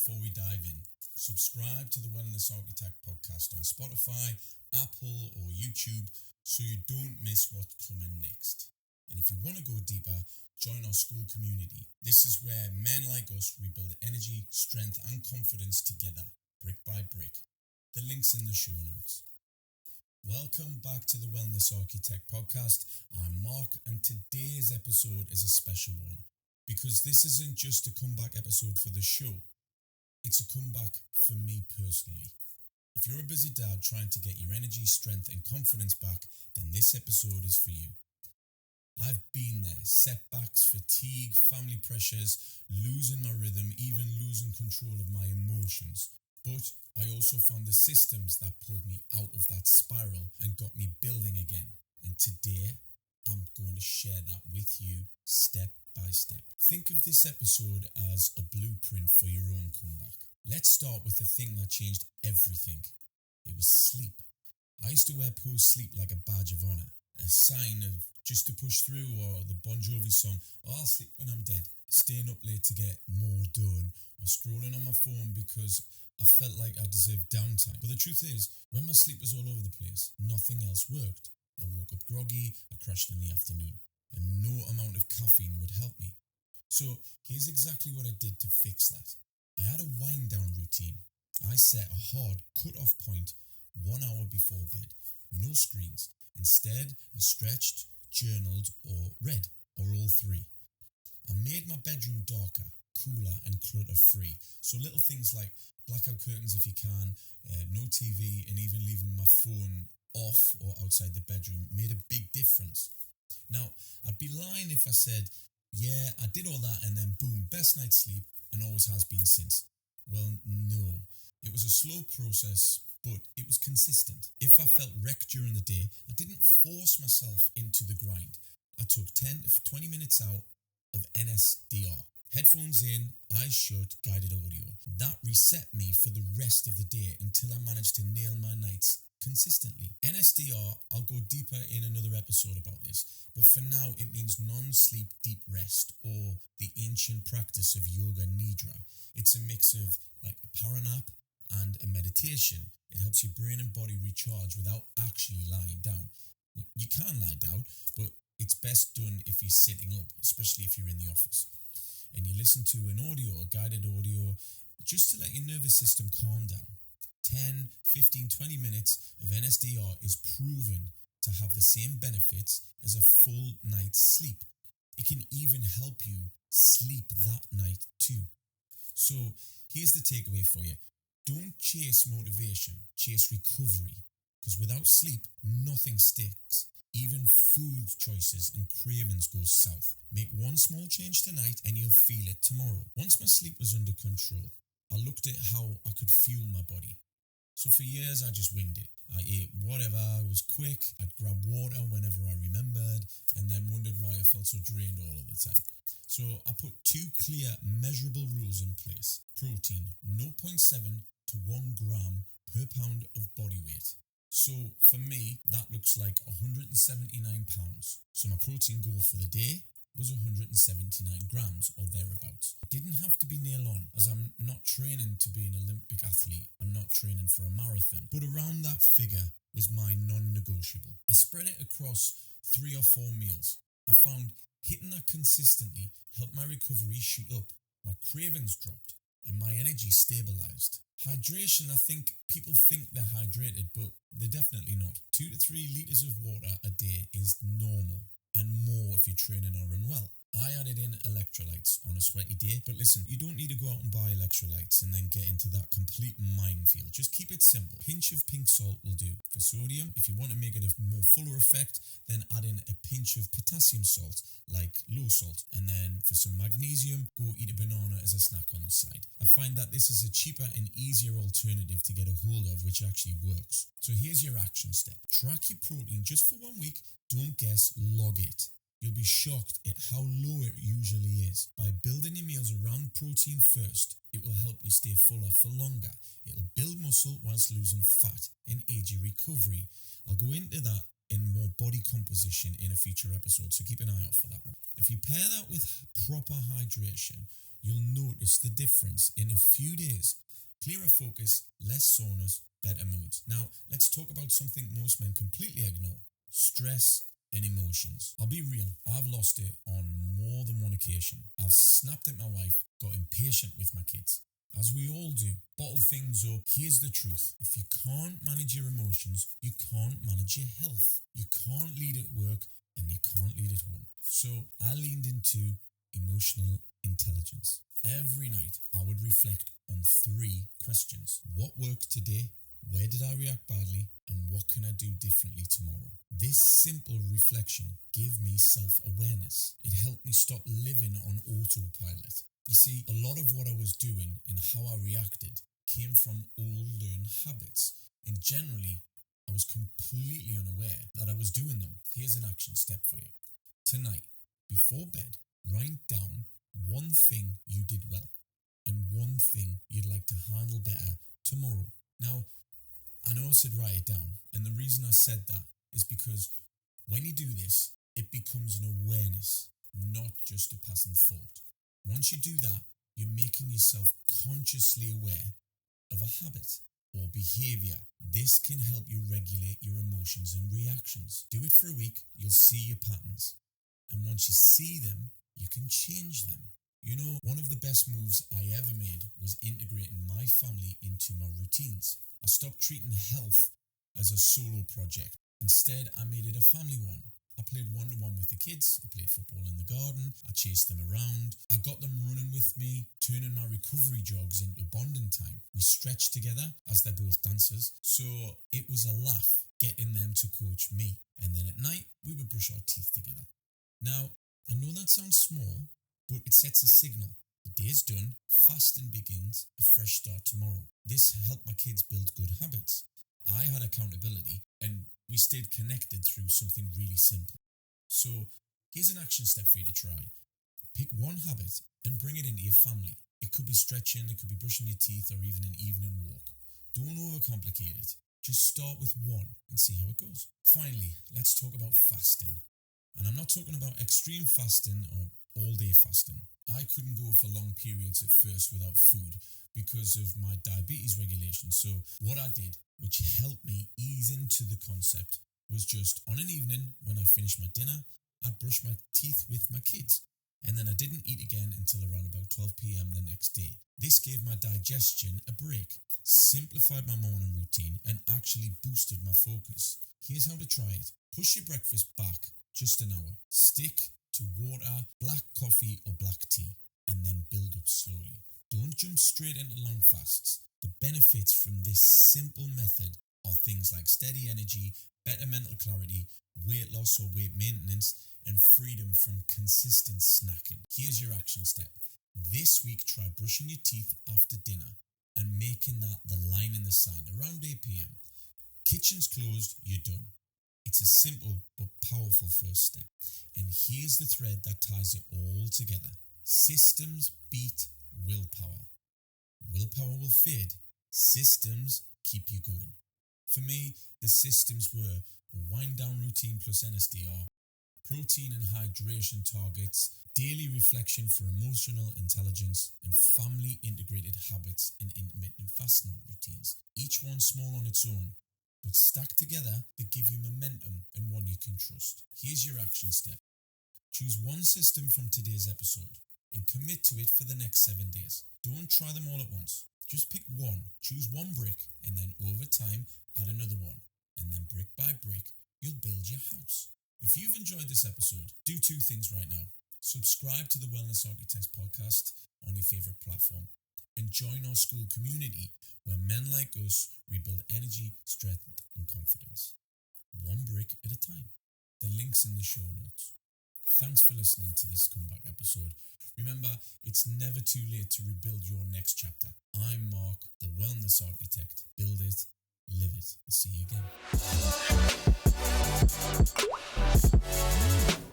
before we dive in. Subscribe to the Wellness Architect podcast on Spotify, Apple or YouTube so you don't miss what's coming next. And if you want to go deeper, join our school community. This is where men like us rebuild energy, strength and confidence together, brick by brick. The link's in the show notes. Welcome back to the Wellness Architect podcast. I'm Mark and today's episode is a special one because this isn't just a comeback episode for the show. It's a comeback for me personally. If you're a busy dad trying to get your energy, strength and confidence back, then this episode is for you. I've been there. Setbacks, fatigue, family pressures, losing my rhythm, even losing control of my emotions. But I also found the systems that pulled me out of that spiral and got me building again. And today, I'm going to share that with you step by step. Think of this episode as a blueprint for your own comeback. Let's start with the thing that changed everything. It was sleep. I used to wear poor sleep like a badge of honour, a sign of just to push through, or the Bon Jovi song, I'll sleep when I'm dead. Staying up late to get more done, or scrolling on my phone because I felt like I deserved downtime. But the truth is, when my sleep was all over the place, nothing else worked. I woke up groggy, I crashed in the afternoon, and no amount of caffeine would help me. So here's exactly what I did to fix that. I had a wind down routine. I set a hard cut-off point 1 hour before bed. No screens. Instead, I stretched, journaled, or read, or all three. I made my bedroom darker, cooler, and clutter-free. So little things like blackout curtains if you can, no TV, and even leaving my phone off or outside the bedroom made a big difference. Now, I'd be lying if I said, yeah, I did all that and then boom, best night's sleep and always has been since. Well, no. It was a slow process, but it was consistent. If I felt wrecked during the day, I didn't force myself into the grind. I took 10 to 20 minutes out of NSDR. Headphones in, eyes shut, guided audio. That reset me for the rest of the day until I managed to nail my nights consistently. NSDR, I'll go deeper in another episode about this, but for now it means non-sleep deep rest, or the ancient practice of yoga nidra. It's a mix of like a power nap and a meditation. It helps your brain and body recharge without actually lying down. You can lie down, but it's best done if you're sitting up, especially if you're in the office. And you listen to an audio, a guided audio, just to let your nervous system calm down. 10, 15, 20 minutes of NSDR is proven to have the same benefits as a full night's sleep. It can even help you sleep that night too. So here's the takeaway for you. Don't chase motivation, chase recovery. Because without sleep, nothing sticks. Even food choices and cravings go south. Make one small change tonight and you'll feel it tomorrow. Once my sleep was under control, I looked at how I could fuel my body. So for years, I just winged it. I ate whatever was quick. I'd grab water whenever I remembered and then wondered why I felt so drained all of the time. So I put 2 clear, measurable rules in place. Protein, 0.7 to 1 gram per pound of body weight. So for me, that looks like 179 pounds. So my protein goal for the day was 179 grams or thereabouts. It didn't have to be nail on, as I'm not training to be an Olympic athlete. I'm not training for a marathon. But around that figure was my non-negotiable. I spread it across 3 or 4 meals. I found hitting that consistently helped my recovery shoot up, my cravings dropped, and my energy stabilized. Hydration, I think people think they're hydrated, but they're definitely not. 2 to 3 litres of water a day is normal, and more if you're training or unwell. I added in electrolytes on a sweaty day, but listen, you don't need to go out and buy electrolytes and then get into that complete minefield. Just keep it simple. Pinch of pink salt will do. For sodium, if you want to make it a more fuller effect, then add in a pinch of potassium salt, like low salt. And then for some magnesium, go eat a banana as a snack on the side. I find that this is a cheaper and easier alternative to get a hold of, which actually works. So here's your action step. Track your protein just for 1 week. Don't guess, log it. You'll be shocked at how low it usually is. By building your meals around protein first, it will help you stay fuller for longer. It'll build muscle whilst losing fat and aid your recovery. I'll go into that and more body composition in a future episode, so keep an eye out for that one. If you pair that with proper hydration, you'll notice the difference in a few days. Clearer focus, less soreness, better moods. Now, let's talk about something most men completely ignore: stress and emotions. I'll be real, I've lost it on more than one occasion. I've snapped at my wife, got impatient with my kids, as we all do, bottle things up. Here's the truth: if you can't manage your emotions, you can't manage your health. You can't lead at work and you can't lead at home. So I leaned into emotional intelligence. Every night I would reflect on 3 questions. What worked today? Where did I react badly? And what can I do differently tomorrow? This simple reflection gave me self-awareness. It helped me stop living on autopilot. You see, a lot of what I was doing and how I reacted came from old learned habits, and generally I was completely unaware that I was doing them. Here's an action step for you. Tonight, before bed, write down one thing you did well and one thing you'd like to handle better tomorrow. Now, I know I said write it down, and the reason I said that is because when you do this, it becomes an awareness, not just a passing thought. Once you do that, you're making yourself consciously aware of a habit or behavior. This can help you regulate your emotions and reactions. Do it for a week, you'll see your patterns. And once you see them, you can change them. You know, one of the best moves I ever made was integrating my family into my routines. I stopped treating health as a solo project. Instead, I made it a family one. I played one-to-one with the kids. I played football in the garden. I chased them around. I got them running with me, turning my recovery jogs into bonding time. We stretched together as they're both dancers. So it was a laugh getting them to coach me. And then at night, we would brush our teeth together. Now, I know that sounds small, but it sets a signal. The day's done, fasting begins, a fresh start tomorrow. This helped my kids build good habits. I had accountability, and we stayed connected through something really simple. So here's an action step for you to try. Pick one habit and bring it into your family. It could be stretching, it could be brushing your teeth, or even an evening walk. Don't overcomplicate it. Just start with one and see how it goes. Finally, let's talk about fasting. And I'm not talking about extreme fasting or all-day fasting. I couldn't go for long periods at first without food because of my diabetes regulation. So what I did, which helped me ease into the concept, was just on an evening when I finished my dinner, I'd brush my teeth with my kids. And then I didn't eat again until around about 12 p.m. the next day. This gave my digestion a break, simplified my morning routine, and actually boosted my focus. Here's how to try it. Push your breakfast back just an hour. Stick to water, black coffee or black tea, and then build up slowly. Don't jump straight into long fasts. The benefits from this simple method are things like steady energy, better mental clarity, weight loss or weight maintenance, and freedom from consistent snacking. Here's your action step. This week, try brushing your teeth after dinner and making that the line in the sand around 8 p.m. Kitchen's closed, you're done. It's a simple but powerful first step. And here's the thread that ties it all together. Systems beat willpower. Willpower will fade. Systems keep you going. For me, the systems were a wind-down routine plus NSDR, protein and hydration targets, daily reflection for emotional intelligence, and family integrated habits and intermittent fasting routines. Each one small on its own, but stacked together, they give you momentum and one you can trust. Here's your action step. Choose one system from today's episode and commit to it for the next 7 days. Don't try them all at once. Just pick one, choose one brick, and then over time, add another one. And then brick by brick, you'll build your house. If you've enjoyed this episode, do 2 things right now. Subscribe to the Wellness Architects podcast on your favorite platform and join our school community where men like us rebuild energy, strength, and confidence. One brick at a time. The link's in the show notes. Thanks for listening to this comeback episode. Remember, it's never too late to rebuild your next chapter. I'm Mark, the Wellness Architect. Build it, live it. I'll see you again.